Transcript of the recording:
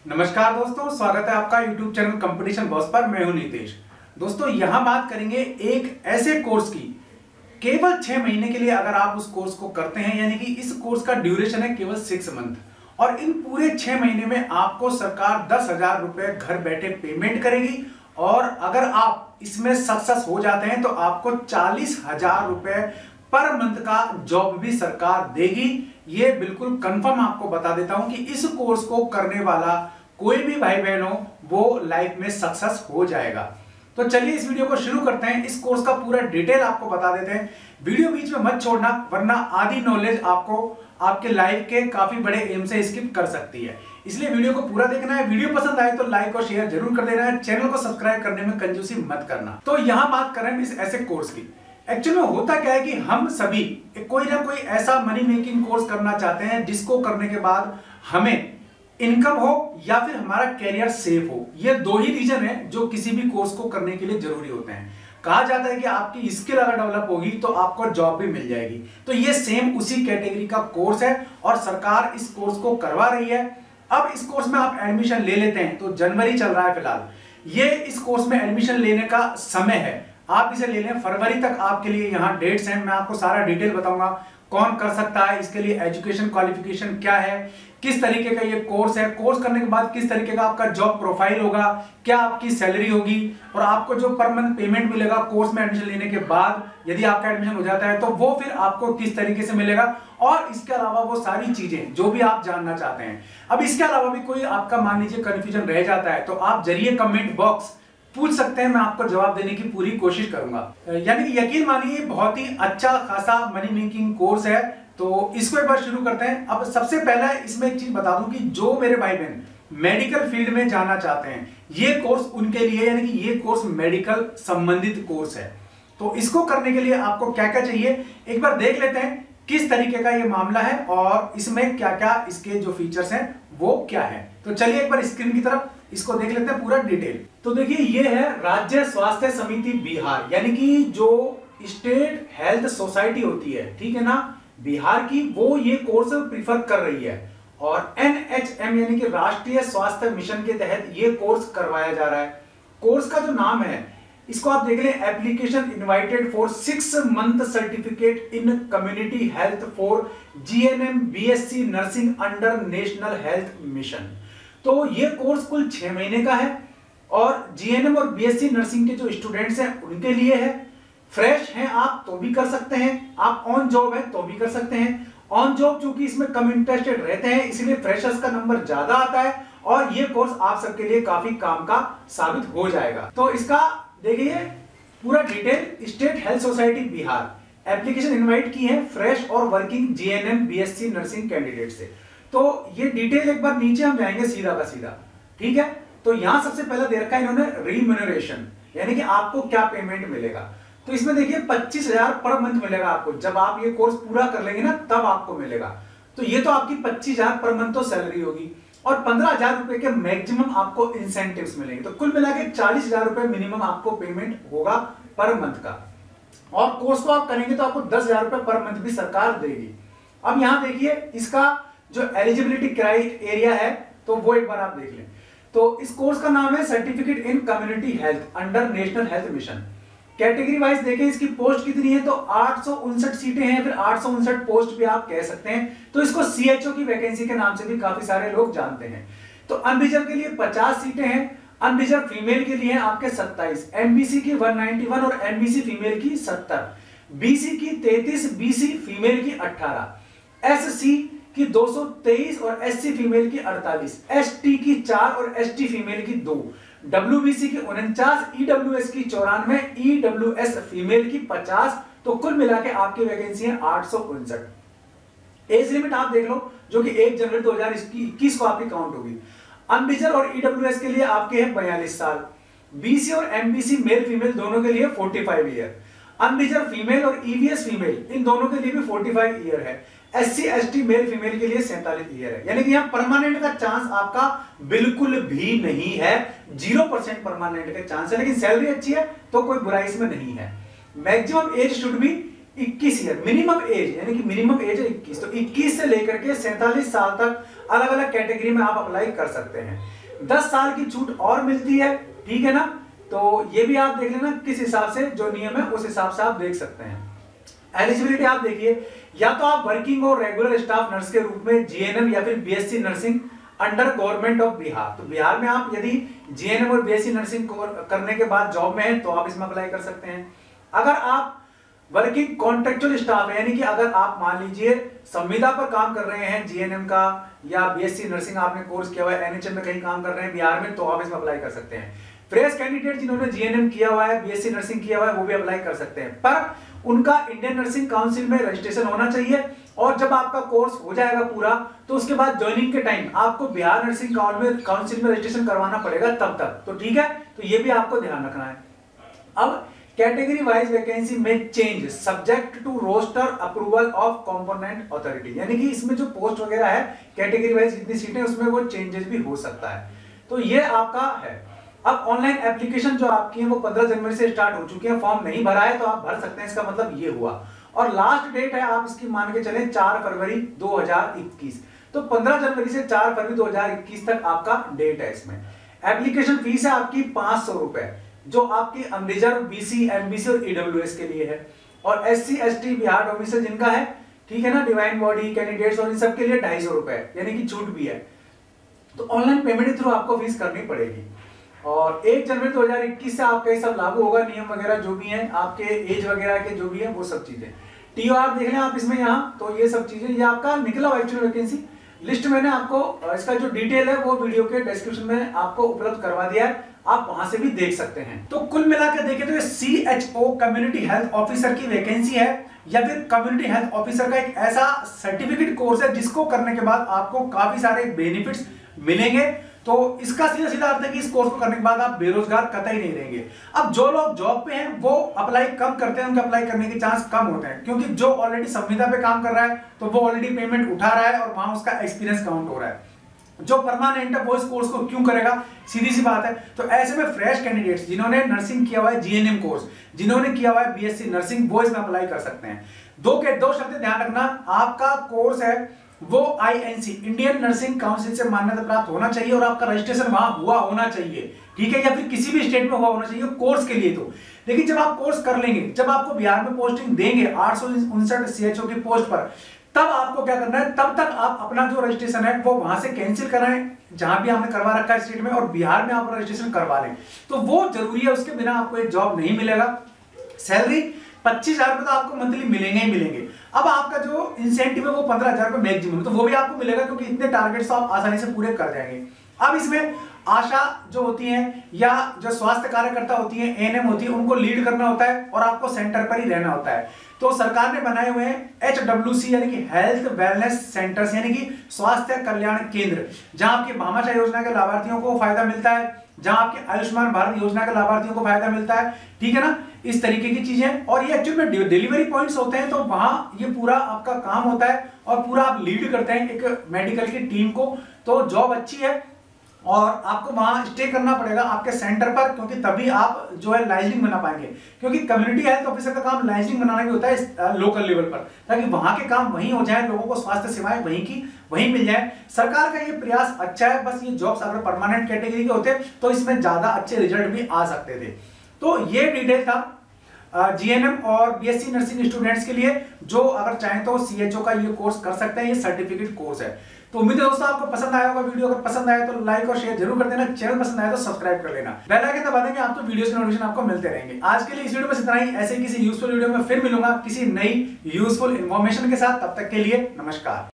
नमस्कार दोस्तों, स्वागत है आपका YouTube चैनल कंपटीशन बॉस पर। मैं हूं नीतीश। दोस्तों यहां बात करेंगे एक ऐसे कोर्स की। केवल 6 महीने के लिए अगर आप उस कोर्स को करते हैं, यानी कि इस कोर्स का ड्यूरेशन है केवल 6 मंथ, और इन पूरे 6 महीने में आपको सरकार 10,000 रुपए घर बैठे पेमेंट करेगी। और अगर आप इसमें सक्सेस हो जाते हैं तो आपको 40,000 रुपए पर मंथ का जॉब भी सरकार देगी। ये बिल्कुल कंफर्म आपको बता देता हूं कि इस कोर्स को करने वाला कोई भी भाई बहन हो वो लाइफ में सक्सेस हो जाएगा। तो चलिए इस वीडियो को शुरू करते हैं। इस कोर्स का पूरा डिटेल आपको बता देते हैं। वीडियो बीच में मत छोड़ना, वरना आधी नॉलेज आपको आपके लाइफ के काफी बड़े एम से स्किप कर सकती है। इसलिए वीडियो को पूरा देखना है। वीडियो पसंद आए तो लाइक और शेयर जरूर कर देना है। चैनल को सब्सक्राइब करने में कंजूसी मत करना। तो यहां बात कर रहे हैं इस ऐसे कोर्स की। एक्चुअली में होता क्या है कि हम सभी कोई ना कोई ऐसा मनी मेकिंग कोर्स करना चाहते हैं जिसको करने के बाद हमें इनकम हो या फिर हमारा कैरियर सेफ हो। ये दो ही रीजन है जो किसी भी कोर्स को करने के लिए जरूरी होते हैं। कहा जाता है कि आपकी स्किल अगर डेवलप होगी तो आपको जॉब भी मिल जाएगी। तो ये सेम उसी कैटेगरी का कोर्स है और सरकार इस कोर्स को करवा रही है। अब इस कोर्स में आप एडमिशन ले लेते हैं तो जनवरी चल रहा है फिलहाल। ये इस कोर्स में एडमिशन लेने का समय है। आप इसे ले लें, फरवरी तक आपके लिए यहाँ डेट्स हैं। मैं आपको सारा डिटेल बताऊंगा कौन कर सकता है, इसके लिए एजुकेशन क्वालिफिकेशन क्या है, किस तरीके का ये कोर्स है, कोर्स करने के बाद किस तरीके का आपका जॉब प्रोफाइल होगा, क्या आपकी सैलरी होगी और आपको जो पर मंथ पेमेंट मिलेगा कोर्स में एडमिशन लेने के बाद, यदि आपका एडमिशन हो जाता है तो वो फिर आपको किस तरीके से मिलेगा, और इसके अलावा वो सारी चीजें जो भी आप जानना चाहते हैं। अब इसके अलावा भी कोई आपका मान लीजिए कंफ्यूजन रह जाता है तो आप जरिए कमेंट बॉक्स पूछ सकते हैं। मैं आपको जवाब देने की पूरी कोशिश करूंगा। यानी कि यकीन मानिए बहुत ही अच्छा खासा मनी मेकिंग कोर्स है। तो इसको एक बार शुरू करते हैं। अब सबसे पहला इसमें एक चीज बता दूं कि जो मेरे भाई बहन मेडिकल फील्ड में जाना चाहते हैं ये कोर्स उनके लिए, यानी कि ये कोर्स मेडिकल संबंधित कोर्स है। तो इसको करने के लिए आपको क्या क्या चाहिए एक बार देख लेते हैं, किस तरीके का ये मामला है और इसमें क्या क्या इसके जो फीचर्स हैं वो क्या है। तो चलिए एक बार स्क्रीन की तरफ इसको देख लेते हैं पूरा डिटेल। तो देखिए ये है राज्य स्वास्थ्य समिति बिहार, यानी कि जो स्टेट हेल्थ सोसाइटी होती है, ठीक है ना, बिहार की, वो ये कोर्स प्रीफर कर रही है। और NHM यानी कि राष्ट्रीय स्वास्थ्य मिशन के तहत ये कोर्स करवाया जा रहा है। कोर्स का जो नाम है इसको आप देख लें, application invited for 6 month certificate in community health for GNM BSc nursing under national health mission. तो ये कोर्स कुल 6 महीने का है और GNM और BSc नर्सिंग के जो स्टूडेंट्स हैं उनके लिए है। फ्रेश हैं आप तो भी कर सकते हैं, आप ऑन जॉब है तो भी कर सकते हैं। ऑन जॉब चूंकि इसमें कम इंटरेस्टेड रहते हैं इसलिए फ्रेशर्स का नंबर ज्यादा आता है और ये कोर्स आप सबके लिए काफी काम का साबित हो जाएगा। तो इसका देखिए पूरा detail, state health society Bihar application invite की है फ्रेश और working GNM BSc nursing candidate से। तो ये डिटेल एक बार नीचे हम जाएंगे सीधा का सीधा, ठीक है। तो यहां सबसे पहले दे रखा है इन्होंने रिम्यूनरेशन, यानी कि आपको क्या पेमेंट मिलेगा। तो इसमें देखिए 25,000 पर मंथ मिलेगा आपको। जब आप ये कोर्स पूरा कर लेंगे ना तब आपको मिलेगा। तो ये तो आपकी 25,000 पर मंथ तो सैलरी होगी और 15,000 रुपए के मैक्सिमम आपको इंसेंटिव्स मिलेंगे। तो कुल मिला के 40,000 रुपए मिनिमम आपको पेमेंट होगा पर मंथ का। और कोर्स को आप करेंगे तो आपको 10,000 रुपए पर मंथ भी सरकार देगी। अब यहां देखिए इसका जो एलिजिबिलिटी क्राइटेरिया है तो वो एक बार आप देख लें। तो इस कोर्स का नाम है certificate in community health under national health mission. Category wise देखें इसकी पोस्ट कितनी है तो 859 सीटें हैं, फिर 859 पोस्ट भी आप कह सकते हैं। तो इसको CHO की वैकेंसी के नाम से भी काफी सारे लोग जानते हैं। तो अनरिजर्व के लिए 50 सीटें हैं, अनरिजर्व फीमेल के लिए आपके 27, MBC की 191 और NBC फीमेल की 70, BC की 33, BC फीमेल की 18, SC की 223 और SC फीमेल की 48, ST की 4 और ST फीमेल की 2, WBC की 49, EWS की 94, EWS फीमेल की 50। तो कुल मिला के आपकी वैकेंसी है 859। एज लिमिट आप देख लो जो कि 1 जनवरी 2021 को आपकी काउंट होगी। अनरिजर्व और EWS के लिए आपके हैं 42 साल, BC और MBC मेल फीमेल दोनों के लिए 45 ईयर, अनरिजर्व फीमेल और EVS फीमेल इन दोनों के लिए भी 45 ईयर है, SC ST मेल फीमेल के लिए 47 ईयर है। यानी कि यहां परमानेंट का चांस आपका बिल्कुल भी नहीं है, 0% परमानेंट का चांस है। लेकिन सैलरी अच्छी है तो कोई बुराई इसमें नहीं है। Maximum age should be 21 year minimum age, यानी कि मिनिमम एज है 21, तो 21 से लेकर के 47 साल तक अलग अलग कैटेगरी में आप अप्लाई कर सकते हैं। 10 साल की छूट और मिलती है, ठीक है ना। तो ये भी आप देख लेना किस हिसाब से जो नियम है उस हिसाब से आप देख सकते हैं। एलिजिबिलिटी आप देखिए, या तो आप वर्किंग और रेगुलर स्टाफ नर्स के रूप में जीएनएम या फिर BSc nursing under government of Bihar, तो बिहार में आप यदि जीएनएम और बीएससी नर्सिंग करने के बाद जॉब में है तो आप इसमें अप्लाई कर सकते हैं। अगर आप वर्किंग कॉन्ट्रेक्चुअल स्टाफ है, यानी कि अगर आप मान लीजिए संविदा पर काम कर रहे हैं जीएनएम का या बीएससी नर्सिंग आपने कोर्स किया हुआ है, एनएचएम में कहीं काम कर रहे हैं बिहार में, तो आप इसमें अप्लाई कर सकते हैं। फ्रेश कैंडिडेट जिन्होंने जीएनएम किया हुआ है, बीएससी नर्सिंग किया हुआ है, वो भी अप्लाई कर सकते हैं, पर उनका इंडियन नर्सिंग काउंसिल में रजिस्ट्रेशन होना चाहिए। और जब आपका कोर्स हो जाएगा पूरा तो उसके बाद ज्वाइनिंग के टाइम आपको बिहार नर्सिंग काउंसिल में रजिस्ट्रेशन करवाना पड़ेगा तब तक, तो ठीक है, तो ये भी आपको ध्यान रखना है। अब कैटेगरी वाइज वैकेंसी में change subject to roster approval of component authority, यानी कि इसमें जो पोस्ट वगैरह है कैटेगरी वाइज जितनी सीटें उसमें वो चेंजेस भी हो सकता है, तो ये आपका है। अब ऑनलाइन एप्लीकेशन जो आपकी है वो 15 जनवरी से स्टार्ट हो चुकी है, फॉर्म नहीं भरा है तो आप भर सकते हैं, इसका मतलब ये हुआ। और लास्ट डेट है आप इसकी मान के चलें 4 फरवरी 2021, तो 15 जनवरी से 4 फरवरी 2021 तक आपका डेट है। इसमें एप्लीकेशन फीस है आपकी 500 रुपए, जो आपकी अनरिजर्व बीसी, एमबीसी और ईडब्ल्यूएस के लिए है, और एससी एसटी बिहार डोमिसाइल जिनका है, ठीक है ना, डिवाइन बॉडी कैंडिडेट्स और इन सब के लिए 250 रुपए, यानी कि छूट भी है। तो ऑनलाइन पेमेंट के थ्रू आपको फीस करनी पड़ेगी। और 1 जनवरी 2021 से आपका ये सब लागू होगा, नियम वगैरह जो भी हैं, आपके एज वगैरह के जो भी है वो सब चीजें। टीओआर देख लें आप इसमें यहाँ, तो ये सब चीजें, ये आपका निकला हुआ एक्चुअल वैकेंसी लिस्ट मैंने आपको इसका जो डिटेल है वो वीडियो के डिस्क्रिप्शन में आपको उपलब्ध करवा दिया है, आप वहां से भी देख सकते हैं। तो कुल मिलाकर देखें तो ये सीएचओ कम्युनिटी हेल्थ ऑफिसर की वैकेंसी है, या फिर कम्युनिटी हेल्थ ऑफिसर का एक ऐसा सर्टिफिकेट कोर्स है जिसको करने के बाद आपको काफी सारे बेनिफिट्स मिलेंगे। तो इसका सीधा सीधा अर्थ है कि इस कोर्स को करने के बाद आप बेरोजगार कतई नहीं रहेंगे। अब जो लोग जॉब पे हैं वो अप्लाई कम करते हैं, उनके अप्लाई करने के चांस कम होते हैं, क्योंकि जो ऑलरेडी संविदा पे काम कर रहा है तो वो ऑलरेडी पेमेंट उठा रहा है और वहां उसका एक्सपीरियंस काउंट हो रहा है। जो परमानेंट है वो इस कोर्स को क्यों करेगा, सीधी सी बात है। तो ऐसे में फ्रेश कैंडिडेट्स जिन्होंने नर्सिंग किया हुआ है जीएनएम कोर्स, जिन्होंने किया हुआ है बीएससी नर्सिंग, वो इसमें अप्लाई कर सकते हैं। दो शर्तें ध्यान रखना, आपका कोर्स है वो आईएनसी इंडियन नर्सिंग काउंसिल से मान्यता प्राप्त होना चाहिए और आपका रजिस्ट्रेशन वहां हुआ होना चाहिए, ठीक है, या फिर किसी भी स्टेट में हुआ होना चाहिए कोर्स के लिए। तो लेकिन जब आप कोर्स कर लेंगे, जब आपको बिहार में पोस्टिंग देंगे 859 सीएचओ की पोस्ट पर, तब आपको क्या करना है, तब तक आप अपना जो रजिस्ट्रेशन है वो वहां से कैंसिल कराएं जहां भी आपने करवा रखा है स्टेट में, और बिहार में आप रजिस्ट्रेशन करवा लें। तो वो जरूरी है, उसके बिना आपको एक जॉब नहीं मिलेगा। सैलरी 25,000 रुपए तो आपको मंथली मिलेंगे ही मिलेंगे। अब आपका जो इंसेंटिव है वो 15,000 रुपए मैक्सिमम, तो वो भी आपको मिलेगा, क्योंकि इतने टारगेट्स आप आसानी से पूरे कर जाएंगे। अब इसमें आशा जो होती है या जो स्वास्थ्य कार्यकर्ता होती है, एएनएम होती है, उनको लीड करना होता है और आपको सेंटर पर ही रहना होता है। तो सरकार ने बनाए हुए हैं HWC यानी कि हेल्थ वेलनेस सेंटर्स, यानी कि स्वास्थ्य कल्याण केंद्र, जहां आपकी भामाशाह योजना के लाभार्थियों को फायदा मिलता है, जहां आपके आयुष्मान भारत योजना के लाभार्थियों को फायदा मिलता है, ठीक है ना, इस तरीके की चीजें। और ये एक्चुअली में डिलीवरी पॉइंट्स होते हैं, तो वहां ये पूरा आपका काम होता है और पूरा आप लीड करते हैं एक मेडिकल की टीम को। तो जॉब अच्छी है और आपको वहां स्टे करना पड़ेगा आपके सेंटर पर, क्योंकि तभी आप जो है लाइसेंसिंग बना पाएंगे, क्योंकि कम्युनिटी हेल्थ ऑफिसर का काम लाइसेंसिंग बनाना भी होता है लोकल लेवल पर, ताकि वहां के काम वहीं हो जाए, लोगों को स्वास्थ्य सेवाएं वहीं की वहीं मिल जाए। सरकार का ये प्रयास अच्छा है, बस ये जॉब्स अगर परमानेंट कैटेगरी के होते तो इसमें ज्यादा अच्छे रिजल्ट भी आ सकते थे। तो ये डिटेल था जीएनएम और बीएससी नर्सिंग स्टूडेंट्स के लिए, जो अगर चाहें तो सीएचओ का ये कोर्स कर सकते हैं, ये सर्टिफिकेट कोर्स है। तो उम्मीद है दोस्तों आपको पसंद आया होगा वीडियो, अगर पसंद आया तो लाइक और शेयर जरूर कर देना, चैनल पसंद आया तो सब्सक्राइब कर लेना, बेल आइकन दबा देंगे आप तो वीडियोस के नोटिफिकेशन आपको मिलते रहेंगे। आज के लिए इस वीडियो में इतना ही, ऐसे किसी यूजफुल वीडियो में फिर मिलूंगा किसी नई यूजफुल इन्फॉर्मेशन के साथ, तब तक के लिए नमस्कार।